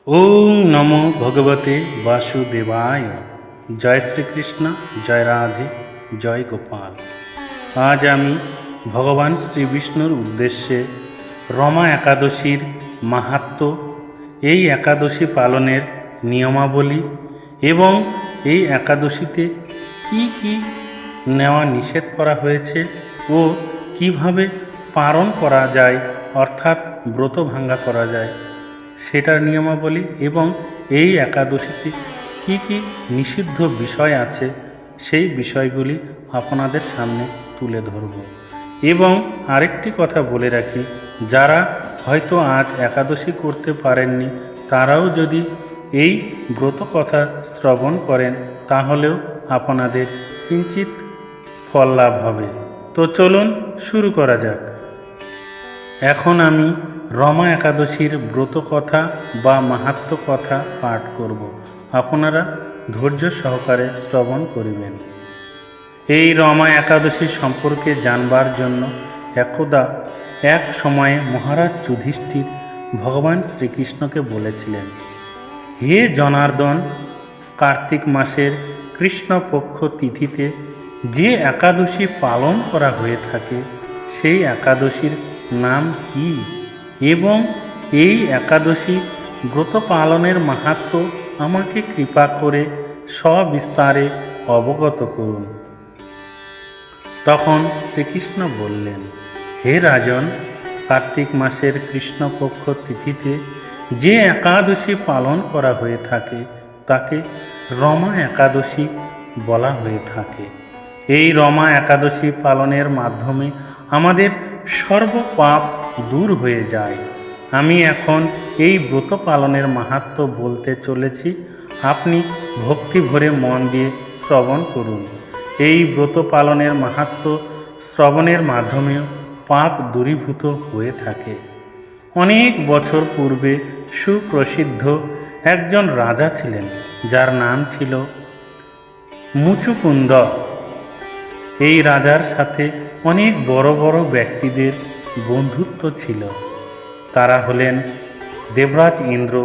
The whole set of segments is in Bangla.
ওং নমো ভগবতে বাসুদেবায়। জয় শ্রীকৃষ্ণ, জয় রাধে, জয় গোপাল। আজ আমি ভগবান শ্রী বিষ্ণুর উদ্দেশ্যে রমা একাদশীর মাহাত্ম্য, এই একাদশী পালনের নিয়মাবলী এবং এই একাদশীতে কি কি নেওয়া নিষেধ করা হয়েছে ও কিভাবে পালন করা যায়, অর্থাৎ ব্রত ভাঙ্গা করা যায় সেটার নিয়মাবলী এবং এই একাদশীতে কি কি নিষিদ্ধ বিষয় আছে সেই বিষয়গুলি আপনাদের সামনে তুলে ধরব। এবং আরেকটি কথা বলে রাখি, যারা হয়তো আজ একাদশী করতে পারেননি তারাও যদি এই ব্রত কথা শ্রবণ করেন তাহলেও আপনাদের কিঞ্চিত ফল লাভ হবে। তো চলুন শুরু করা যাক। এখন আমি রমা একাদশীর ব্রত কথা বা মাহাত্ম্য কথা পাঠ করব, আপনারা ধৈর্য সহকারে শ্রবণ করিবেন। এই রমা একাদশী সম্পর্কে জানবার জন্য একদা এক সময়ে মহারাজ যুধিষ্ঠির ভগবান শ্রীকৃষ্ণকে বলেছিলেন, হে জনার্দন, কার্তিক মাসের কৃষ্ণপক্ষ তিথিতে যে একাদশী পালন করা হয়ে থাকে সেই একাদশীর নাম কি এবং এই একাদশী ব্রত পালনের মাহাত্ম্য আমাকে কৃপা করে সবিস্তারে অবগত করুন। তখন শ্রীকৃষ্ণ বললেন, হে রাজন, কার্তিক মাসের কৃষ্ণপক্ষ তিথিতে যে একাদশী পালন করা হয়ে থাকে তাকে রমা একাদশী বলা হয়ে থাকে। এই রমা একাদশী পালনের মাধ্যমে আমাদের সর্বপাপ দূর হয়ে যায়। আমি এখন এই ব্রত পালনের মাহাত্ম্য বলতে চলেছি, আপনি ভক্তি ভরে মন দিয়ে শ্রবণ করুন। এই ব্রত পালনের মাহাত্ম্য শ্রবণের মাধ্যমে পাপ দূরীভূত হয়ে থাকে। অনেক বছর পূর্বে সুপ্রসিদ্ধ একজন রাজা ছিলেন, যার নাম ছিল মুচুকুন্দ। এই রাজার সাথে অনেক বড় বড় ব্যক্তিদের বন্ধুত্ব ছিল। তারা হলেন দেবরাজ ইন্দ্র,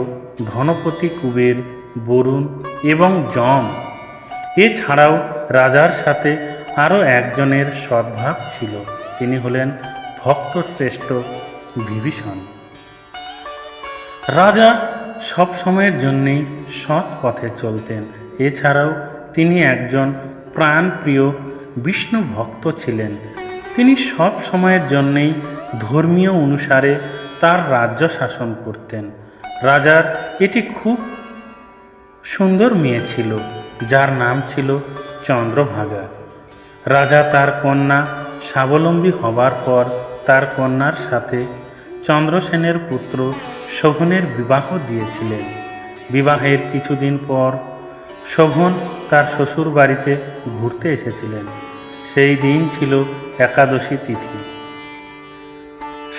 ধনপতি কুবের, বরুণ এবং যম। এছাড়াও রাজার সাথে আরও একজনের সদ্ভাব ছিল, তিনি হলেন ভক্তশ্রেষ্ঠ বিভীষণ। রাজা সব সময়ের জন্যেই সৎ পথে চলতেন। এছাড়াও তিনি একজন প্রাণপ্রিয় বিষ্ণু ভক্ত ছিলেন। তিনি সব সময়ের জন্যেই ধর্মীয় অনুসারে তার রাজ্য শাসন করতেন। রাজার এটি খুব সুন্দর মেয়ে ছিল, যার নাম ছিল চন্দ্রভাগা। রাজা তার কন্যা স্বাবলম্বী হবার পর তার কন্যার সাথে চন্দ্রসেনের পুত্র শোভনের বিবাহ দিয়েছিলেন। বিবাহের কিছুদিন পর শোভন তার শ্বশুর বাড়িতে ঘুরতে এসেছিলেন। সেই দিন ছিল একাদশী তিথি।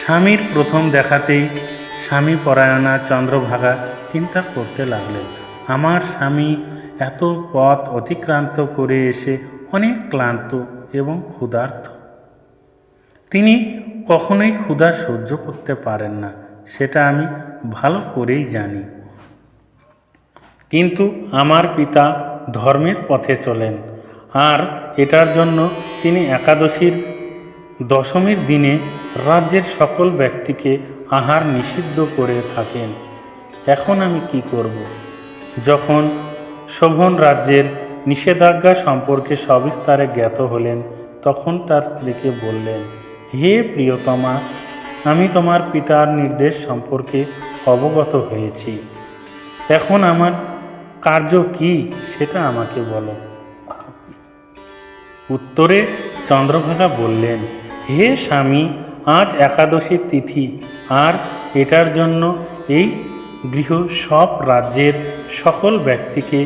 স্বামীর প্রথম দেখাতেই স্বামী পরায়ণা চন্দ্রভাগা চিন্তা করতে লাগলেন, আমার স্বামী এত পথ অতিক্রান্ত করে এসে অনেক ক্লান্ত এবং ক্ষুধার্ত। তিনি কখনোই ক্ষুধা সহ্য করতে পারেন না, সেটা আমি ভালো করেই জানি। কিন্তু আমার পিতা ধর্মের পথে চলেন, আর এটার জন্য তিনি একাদশীর দশমীর দিনে রাজ্যের সকল ব্যক্তিকে আহার নিষিদ্ধ করে থাকেন। এখন আমি কি করব? যখন শোভন রাজ্যের নিষেধাজ্ঞা সম্পর্কে সবিস্তারে জ্ঞাত হলেন, তখন তার স্ত্রীকে বললেন, হে প্রিয়তমা, আমি তোমার পিতার নির্দেশ সম্পর্কে অবগত হয়েছি। এখন আমার কার্য কি সেটা আমাকে বলো। উত্তরে চন্দ্রভাগা বললেন, হে স্বামী, আজ একাদশীর তিথি, আর এটার জন্য এই গৃহ সব রাজ্যের সকল ব্যক্তিকে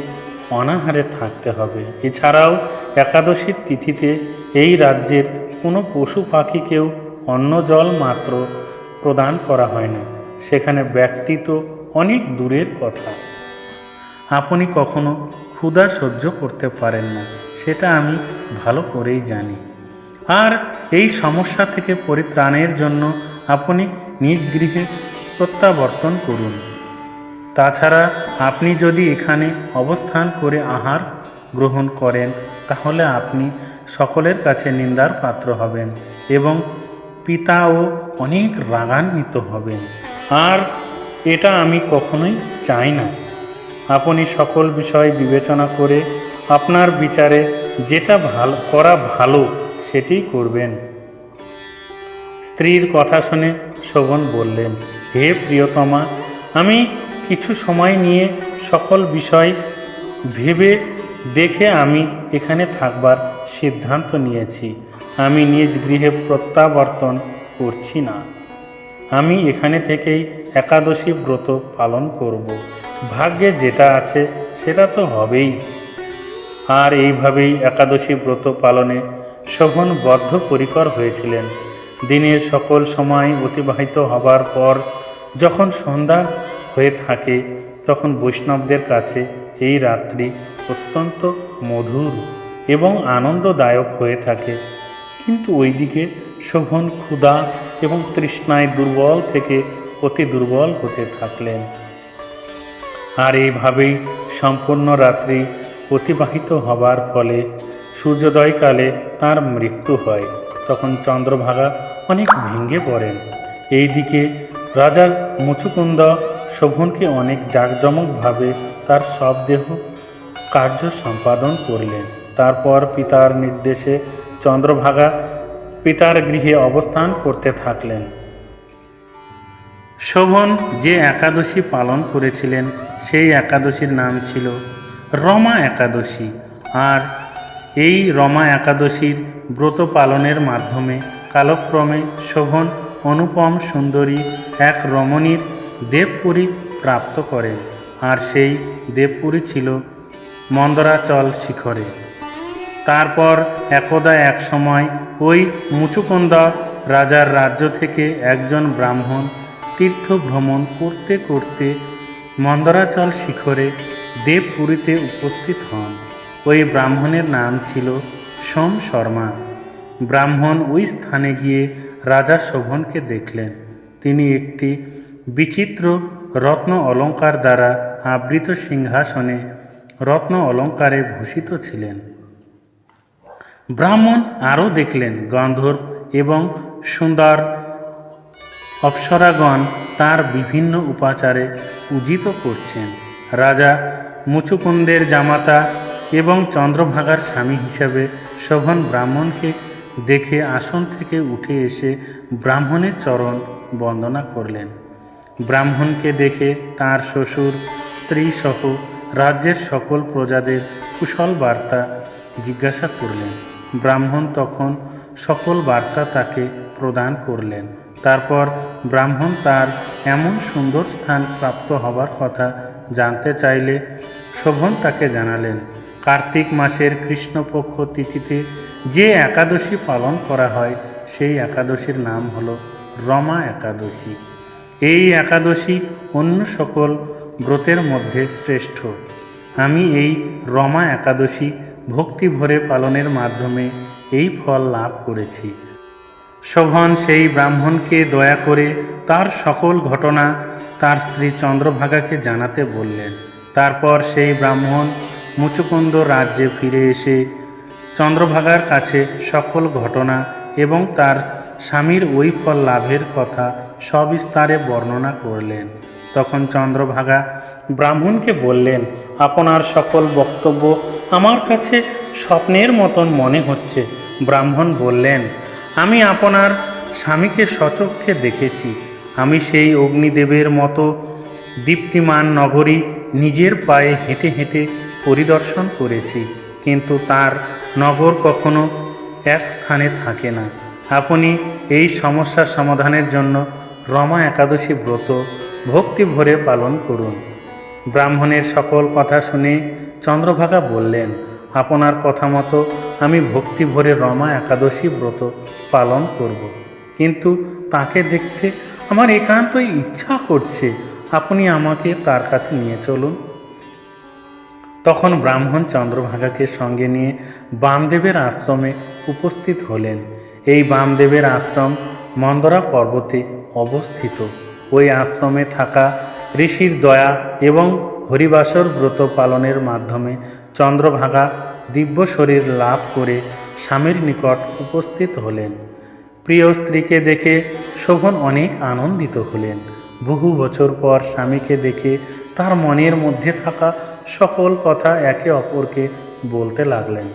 অনাহারে থাকতে হবে। এছাড়াও একাদশীর তিথিতে এই রাজ্যের কোনো পশু পাখিকেও অন্ন জল মাত্র প্রদান করা হয় না। সেখানে ব্যক্তি তো অনেক দূরের কথা। আপনি কখনো ক্ষুধা সহ্য করতে পারেন না, সেটা আমি ভালো করেই জানি। আর এই সমস্যা থেকে পরিত্রাণের জন্য আপনি নিজ গৃহে প্রত্যাবর্তন করুন। তাছাড়া আপনি যদি এখানে অবস্থান করে আহার গ্রহণ করেন তাহলে আপনি সকলের কাছে নিন্দার পাত্র হবেন এবং পিতাও অনেক রাগান্বিত হবেন, আর এটা আমি কখনোই চাই না। আপনি সকল বিষয় বিবেচনা করে আপনার বিচারে যেটা ভালো সেটাই করবেন। স্ত্রীর কথা শুনে শোভন বললেন, হে প্রিয়তমা, আমি কিছু সময় নিয়ে সকল বিষয় ভেবে দেখে আমি এখানে থাকবার সিদ্ধান্ত নিয়েছি। আমি নিজ গৃহে প্রত্যাবর্তন করছি না। আমি এখানে থেকেই একাদশী ব্রত পালন করব। ভাগ্যে যেটা আছে সেটা তো হবেই। আর এইভাবেই একাদশী ব্রত পালনে শোভন বদ্ধপরিকর হয়েছিলেন। দিনের সকল সময় অতিবাহিত হবার পর যখন সন্ধ্যা হয়ে থাকে তখন বৈষ্ণবদের কাছে এই রাত্রি অত্যন্ত মধুর এবং আনন্দদায়ক হয়ে থাকে। কিন্তু ওইদিকে শোভন ক্ষুধা এবং তৃষ্ণায় দুর্বল থেকে অতি দুর্বল হতে থাকলেন। আর এইভাবেই সম্পূর্ণ রাত্রি অতিবাহিত হবার ফলে সূর্যোদয়কালে তার মৃত্যু হয়। তখন চন্দ্রভাগা অনেক ভেঙে পড়েন। এইদিকে রাজা মুচুকুন্দ শোভনকে অনেক জাঁকজমকভাবে তার সব দেহ কার্য সম্পাদন করলেন। তারপর পিতার নির্দেশে চন্দ্রভাগা পিতার গৃহে অবস্থান করতে থাকলেন। শোভন যে একাদশী পালন করেছিলেন সেই একাদশীর নাম ছিল রমা একাদশী। আর এই রমা একাদশীর ব্রত পালনের মাধ্যমে কালক্রমে শোভন অনুপম সুন্দরী এক রমণীর দেবপুরী প্রাপ্ত করেন। আর সেই দেবপুরী ছিল মন্দরাচল শিখরে। তারপর একদা এক সময় ওই মুচুকুন্দা রাজার রাজ্য থেকে একজন ব্রাহ্মণ তীর্থ ভ্রমণ করতে করতে মন্দরাচল শিখরে দেবপুরীতে উপস্থিত হন। ওই ব্রাহ্মণের নাম ছিল সোম শর্মা। ব্রাহ্মণ ওই স্থানে গিয়ে রাজা শোভনকে দেখলেন। তিনি একটি বিচিত্র রত্ন অলঙ্কার দ্বারা আবৃত সিংহাসনে রত্ন অলঙ্কারে ভূষিত ছিলেন। ব্রাহ্মণ আরও দেখলেন গন্ধর্ব এবং সুন্দর অপ্সরাগণ তার বিভিন্ন উপাচারে পূজিত করছেন। রাজা মুচুকুন্দের জামাতা এবং চন্দ্রভাগার স্বামী হিসাবে শোভন ব্রাহ্মণকে দেখে আসন থেকে উঠে এসে ব্রাহ্মণের চরণ বন্দনা করলেন। ব্রাহ্মণকে দেখে তার শ্বশুর স্ত্রী সহ রাজ্যের সকল প্রজাদের কুশল বার্তা জিজ্ঞাসা করলেন। ব্রাহ্মণ তখন সকল বার্তা তাকে প্রদান করলেন। তারপর ব্রাহ্মণ তার এমন সুন্দর স্থান প্রাপ্ত হবার কথা জানতে চাইলে শোভন তাকে জানালেন, কার্তিক মাসের কৃষ্ণপক্ষ তিথিতে যে একাদশী পালন করা হয় সেই একাদশীর নাম হল রমা একাদশী। এই একাদশী অন্য সকল ব্রতের মধ্যে শ্রেষ্ঠ। আমি এই রমা একাদশী ভক্তি ভরে পালনের মাধ্যমে এই ফল লাভ করেছি। শোভন সেই ব্রাহ্মণকে দয়া করে তার সকল ঘটনা তার স্ত্রী চন্দ্রভাগাকে জানাতে বললেন। তারপর সেই ব্রাহ্মণ মুচুকুন্দ রাজ্যে ফিরে এসে চন্দ্রভাগার কাছে সকল ঘটনা এবং তার স্বামীর ওই ফল লাভের কথা সবিস্তারে বর্ণনা করলেন। তখন চন্দ্রভাগা ব্রাহ্মণকে বললেন, আপনার সকল বক্তব্য আমার কাছে স্বপ্নের মতন মনে হচ্ছে। ব্রাহ্মণ বললেন, আমি আপনার স্বামীকে সচক্ষে দেখেছি। আমি সেই অগ্নিদেবের মতো দীপ্তিমান নগরী নিজের পায়ে হেঁটে হেঁটে পরিদর্শন করেছি, কিন্তু তার নগর কখনো এক স্থানে থাকে না। আপনি এই সমস্যার সমাধানের জন্য রমা একাদশী ব্রত ভক্তি ভরে পালন করুন। ব্রাহ্মণের সকল কথা শুনে চন্দ্রভাগা বললেন, আপনার কথা মতো আমি ভক্তি ভরে রমা একাদশী ব্রত পালন করব। কিন্তু তাকে দেখতে আমার একান্তই ইচ্ছা করছে। আপনি আমাকে তার কাছে নিয়ে চলুন। তখন ব্রাহ্মণ চন্দ্রভাগাকে সঙ্গে নিয়ে বামদেবের আশ্রমে উপস্থিত হলেন। এই বামদেবের আশ্রম মন্দরা পর্বতে অবস্থিত। ওই আশ্রমে থাকা ঋষির দয়া এবং হরিবাসর ব্রত পালনের মাধ্যমে চন্দ্রভাগা দিব্য শরীর লাভ করে স্বামীর নিকট উপস্থিত হলেন। প্রিয় স্ত্রীকে দেখে শোভন অনেক আনন্দিত হলেন। বহু বছর পর স্বামীকে দেখে তার মনের মধ্যে থাকা সকল কথা একে অপরকে বলতে লাগলেন।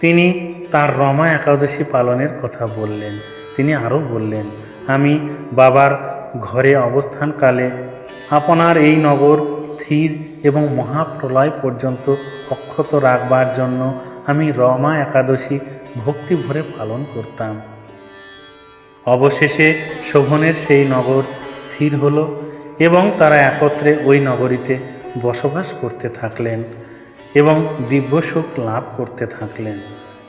তিনি তার রমা একাদশী পালনের কথা বললেন। তিনি আরও বললেন, আমি বাবার ঘরে অবস্থানকালে আপনার এই নগর স্থির এবং মহাপ্রলয় পর্যন্ত অক্ষত রাখবার জন্য আমি রমা একাদশী ভক্তি ভরে পালন করতাম। অবশেষে শোভনের সেই নগর স্থির হল এবং তারা একত্রে ওই নগরীতে বসবাস করতে থাকলেন এবং দিব্য সুখ লাভ করতে থাকলেন।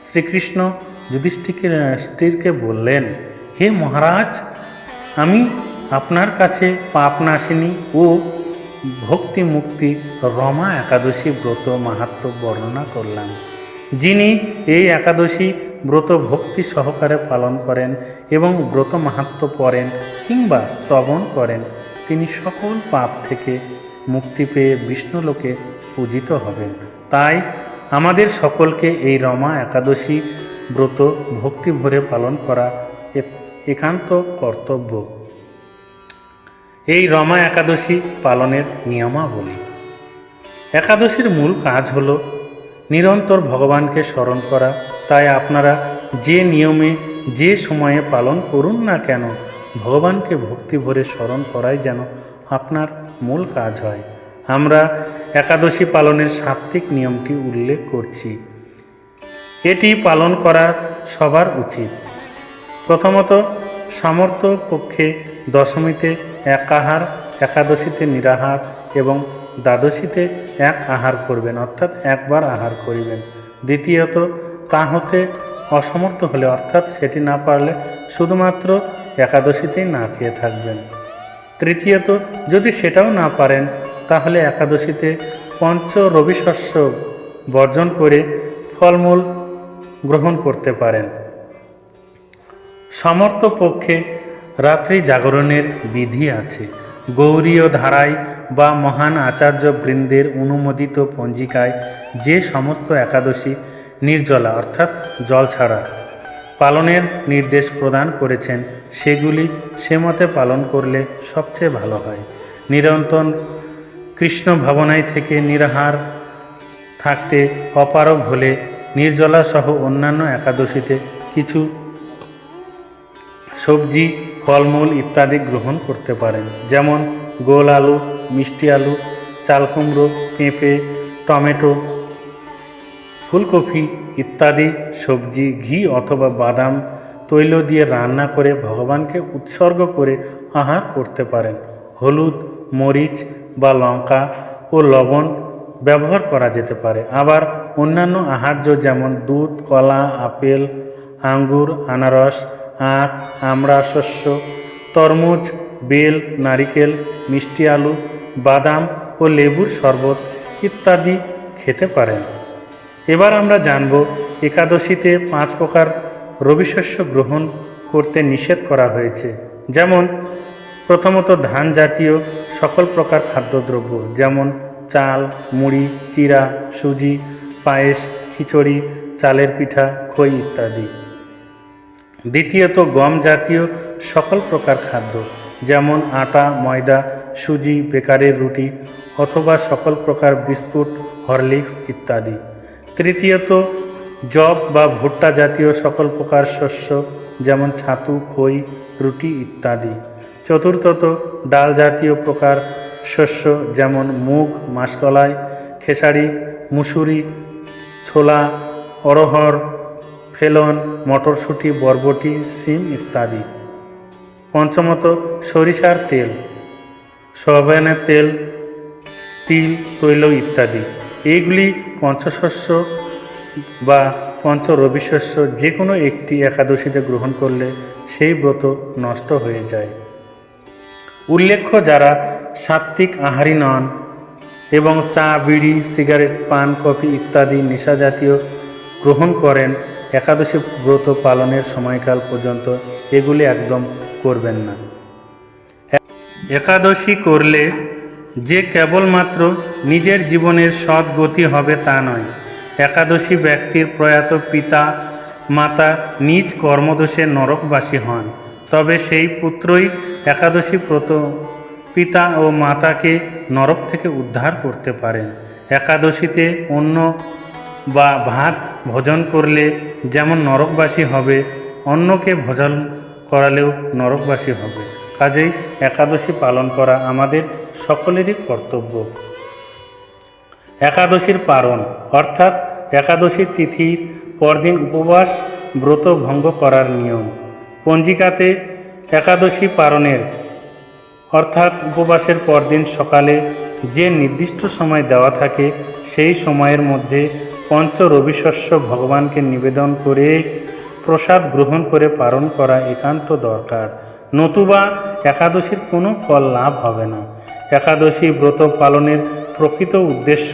শ্রীকৃষ্ণ যুধিষ্ঠিরকে বললেন, হে মহারাজ, আমি আপনার কাছে পাপনাশিনী ও ভক্তি মুক্তি রমা একাদশী ব্রত মাহাত্ম্য বর্ণনা করলাম। যিনি এই একাদশী ব্রত ভক্তি সহকারে পালন করেন এবং ব্রত মাহাত্ম্য পড়েন কিংবা শ্রবণ করেন, তিনি সকল পাপ থেকে মুক্তি পেয়ে বিষ্ণুলোকে পূজিত হবেন। তাই আমাদের সকলকে এই রমা একাদশী ব্রত ভক্তি ভরে পালন করা একান্ত কর্তব্য। এই রমা একাদশী পালনের নিয়মাবলী। একাদশীর মূল কাজ হল নিরন্তর ভগবানকে স্মরণ করা। তাই আপনারা যে নিয়মে যে সময়ে পালন করুন না কেন, ভগবানকে ভক্তি ভরে স্মরণ করাই যেন আপনার মূল কাজ হয়। আমরা একাদশী পালনের সাত্ত্বিক নিয়মটি উল্লেখ করছি। এটি পালন করা সবার উচিত। প্রথমত, সামর্থ্য পক্ষে দশমীতে এক আহার, একাদশীতে নিরাহার এবং দ্বাদশীতে এক আহার করবেন, অর্থাৎ একবার আহার করিবেন। দ্বিতীয়ত, তা হতে অসমর্থ হলে, অর্থাৎ সেটি না পারলে শুধুমাত্র একাদশীতেই না খেয়ে থাকবেন। তৃতীয়ত, যদি সেটাও না পারেন তাহলে একাদশীতে পঞ্চ রবিশস্য বর্জন করে ফলমূল গ্রহণ করতে পারেন। সমর্থ পক্ষে রাত্রি জাগরণের বিধি আছে। গৌরীয় ধারায় বা মহান আচার্য বৃন্দের অনুমোদিত পঞ্জিকায় যে সমস্ত একাদশী নির্জলা অর্থাৎ জল ছাড়া পালনের নির্দেশ প্রদান করেছেন, সেগুলি সেমতে পালন করলে সবচেয়ে ভালো হয়। নিরন্তর কৃষ্ণ ভাবনায় থেকে নিরাহার থাকতে অপারগ হলে নির্জলা সহ অন্যান্য একাদশীতে কিছু সবজি, ফলমূল ইত্যাদি গ্রহণ করতে পারেন। যেমন গোল আলু, মিষ্টি আলু, চাল কুমড়ো, পেঁপে, টমেটো, ফুলকপি ইত্যাদি সবজি ঘি অথবা বাদাম তৈল দিয়ে রান্না করে ভগবানকে উৎসর্গ করে আহার করতে পারেন। হলুদ, মরিচ বা লঙ্কা ও লবণ ব্যবহার করা যেতে পারে। আবার অন্যান্য আহার্য যেমন দুধ, কলা, আপেল, আঙ্গুর, আনারস, আখ, আমড়া শস্য, তরমুজ, বেল, নারিকেল, মিষ্টি আলু, বাদাম ও লেবুর শরবত ইত্যাদি খেতে পারেন। এবার আমরা জানব একাদশীতে 5 প্রকার রবিশস্য গ্রহণ করতে নিষেধ করা হয়েছে। যেমন প্রথমত ধান জাতীয় সকল প্রকার খাদ্যদ্রব্য, যেমন চাল, মুড়ি, চিড়া, সুজি, পায়েস, খিচুড়ি, চালের পিঠা, খই ইত্যাদি। দ্বিতীয়ত গম জাতীয় সকল প্রকার খাদ্য, যেমন আটা, ময়দা, সুজি, বেকারের রুটি অথবা সকল প্রকার বিস্কুট, হরলিক্স ইত্যাদি। তৃতীয়ত জব বা ভুট্টা জাতীয় সকল প্রকার শস্য, যেমন ছাতু, খই, রুটি ইত্যাদি। চতুর্থত ডাল জাতীয় প্রকার শস্য, যেমন মুগ, মাসকলাই, খেসারি, মুসুরি, ছোলা, অরহর, ফেলন, মটরশুঁটি, বরবটি, সিম ইত্যাদি। পঞ্চমত সরিষার তেল, সয়াবিনের তেল, তিল, তৈল ইত্যাদি। এইগুলি পঞ্চশস্য বা পঞ্চ রবিশস্য যে কোনো একটি একাদশীতে গ্রহণ করলে সেই ব্রত নষ্ট হয়ে যায়। উল্লেখ্য, যারা সাত্ত্বিক আহারী নন এবং চা, বিড়ি, সিগারেট, পান, কফি ইত্যাদি নেশা জাতীয় গ্রহণ করেন, একাদশী ব্রত পালনের সময়কাল পর্যন্ত এগুলি একদম করবেন না। একাদশী করলে যে কেবলমাত্র নিজের জীবনের সৎ গতি হবে তা নয়, একাদশী ব্যক্তির প্রয়াত পিতা মাতা নিজ কর্মদোষে নরকবাসী হন, তবে সেই পুত্রই একাদশী ব্রত পিতা ও মাতাকে নরক থেকে উদ্ধার করতে পারেন। একাদশীতে অন্ন বা ভাত ভোজন করলে যেমন নরকবাসী হবে, অন্যকে ভোজন করালেও নরকবাসী হবে। কাজেই একাদশী পালন করা আমাদের সকলেরই কর্তব্য। একাদশীর পারণ অর্থাৎ একাদশী তিথির পরদিন উপবাস ব্রত ভঙ্গ করার নিয়ম। পঞ্জিকাতে একাদশী পারণের অর্থাৎ উপবাসের পরদিন সকালে যে নির্দিষ্ট সময় দেওয়া থাকে, সেই সময়ের মধ্যে পঞ্চ রবিশস্য ভগবানকে নিবেদন করে প্রসাদ গ্রহণ করে পালন করা একান্ত দরকার, নতুবা একাদশীর কোনো ফল লাভ হবে না। একাদশী ব্রত পালনের প্রকৃত উদ্দেশ্য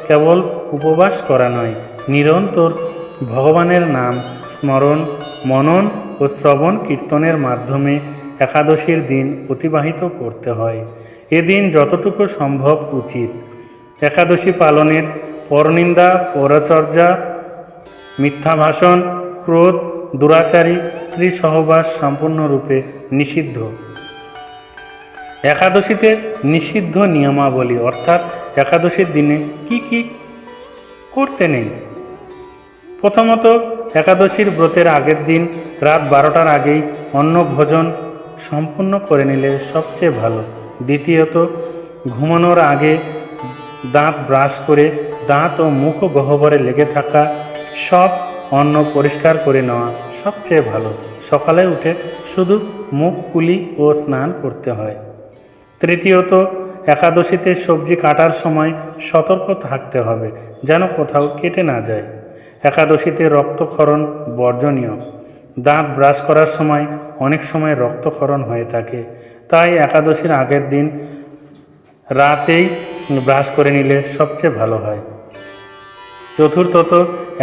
কেবল উপবাস করা নয়, নিরন্তর ভগবানের নাম স্মরণ, মনন ও শ্রবণ কীর্তনের মাধ্যমে একাদশীর দিন অতিবাহিত করতে হয়। এদিন যতটুকু সম্ভব উচিত। একাদশী পালনের পরনিন্দা, পরচর্যা, মিথ্যা ভাষণ, ক্রোধ, দুরাচারী, স্ত্রী সহবাস সম্পূর্ণরূপে নিষিদ্ধ। একাদশীতে নিষিদ্ধ নিয়মাবলী অর্থাৎ একাদশীর দিনে কি কি করতে নেই। প্রথমত, একাদশীর ব্রতের আগের দিন রাত 12টার আগেই অন্ন ভোজন সম্পূর্ণ করে নিলে সবচেয়ে ভালো। দ্বিতীয়ত, ঘুমানোর আগে দাঁত ব্রাশ করে দাঁত ও মুখ গহ্বরে লেগে থাকা সব অন্ন পরিষ্কার করে নেওয়া সবচেয়ে ভালো। সকালে উঠে শুধু মুখ কুলি ও স্নান করতে হয়। তৃতীয়ত, একাদশীতে সবজি কাটার সময় সতর্ক থাকতে হবে যেন কোথাও কেটে না যায়। একাদশীতে রক্তক্ষরণ বর্জনীয়। দাঁত ব্রাশ করার সময় অনেক সময় রক্তক্ষরণ হয়ে থাকে, তাই একাদশীর আগের দিন রাতেই ব্রাশ করে নিলে সবচেয়ে ভালো হয়। চতুর্থত,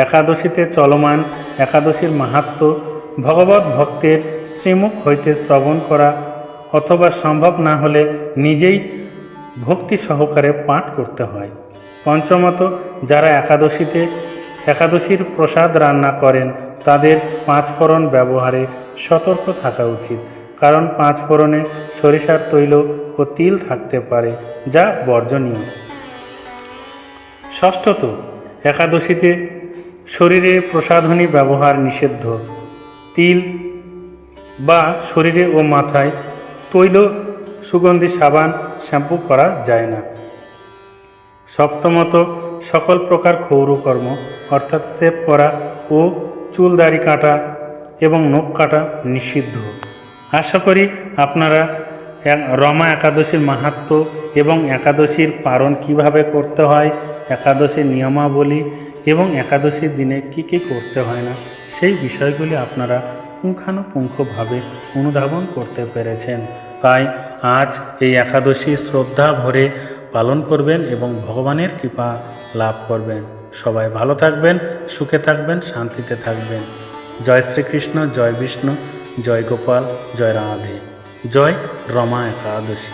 একাদশীতে চলমান একাদশীর মাহাত্ম্য ভগবত ভক্তের শ্রীমুখ হইতে শ্রবণ করা অথবা সম্ভব না হলে নিজেই ভক্তি সহকারে পাঠ করতে হয়। পঞ্চমত, যারা একাদশীর প্রসাদ রান্না করেন তাদের 5 ফোড়ন ব্যবহারে সতর্ক থাকা উচিত, কারণ 5 ফোড়নে সরিষার তৈল ও তিল থাকতে পারে, যা বর্জনীয়। ষষ্ঠত, একাদশীতে শরীরে প্রসাধনী ব্যবহার নিষিদ্ধ। তিল বা শরীরে ও মাথায় তৈল, সুগন্ধি সাবান, শ্যাম্পু করা যায় না। সপ্তমত, সকল প্রকার ক্ষৌরকর্ম অর্থাৎ শেভ করা ও চুল দাড়ি কাটা এবং নখ কাটা নিষিদ্ধ। আশা করি আপনারা রমা একাদশীর মাহাত্ম্য এবং একাদশীর পালন কিভাবে করতে হয়, একাদশীর নিয়মাবলী এবং একাদশীর দিনে কি কি করতে হয় না, সেই বিষয়গুলি আপনারা পুঙ্খানুপুঙ্খভাবে অনুধাবন করতে পেরেছেন। তাই আজ এই একাদশী শ্রদ্ধা ভরে পালন করবেন এবং ভগবানের কৃপা লাভ করবেন। সবাই ভালো থাকবেন, সুখে থাকবেন, শান্তিতে থাকবেন। জয় শ্রীকৃষ্ণ, জয় বিষ্ণু, জয় গোপাল, জয় রাধে, জয় রমা একাদশী।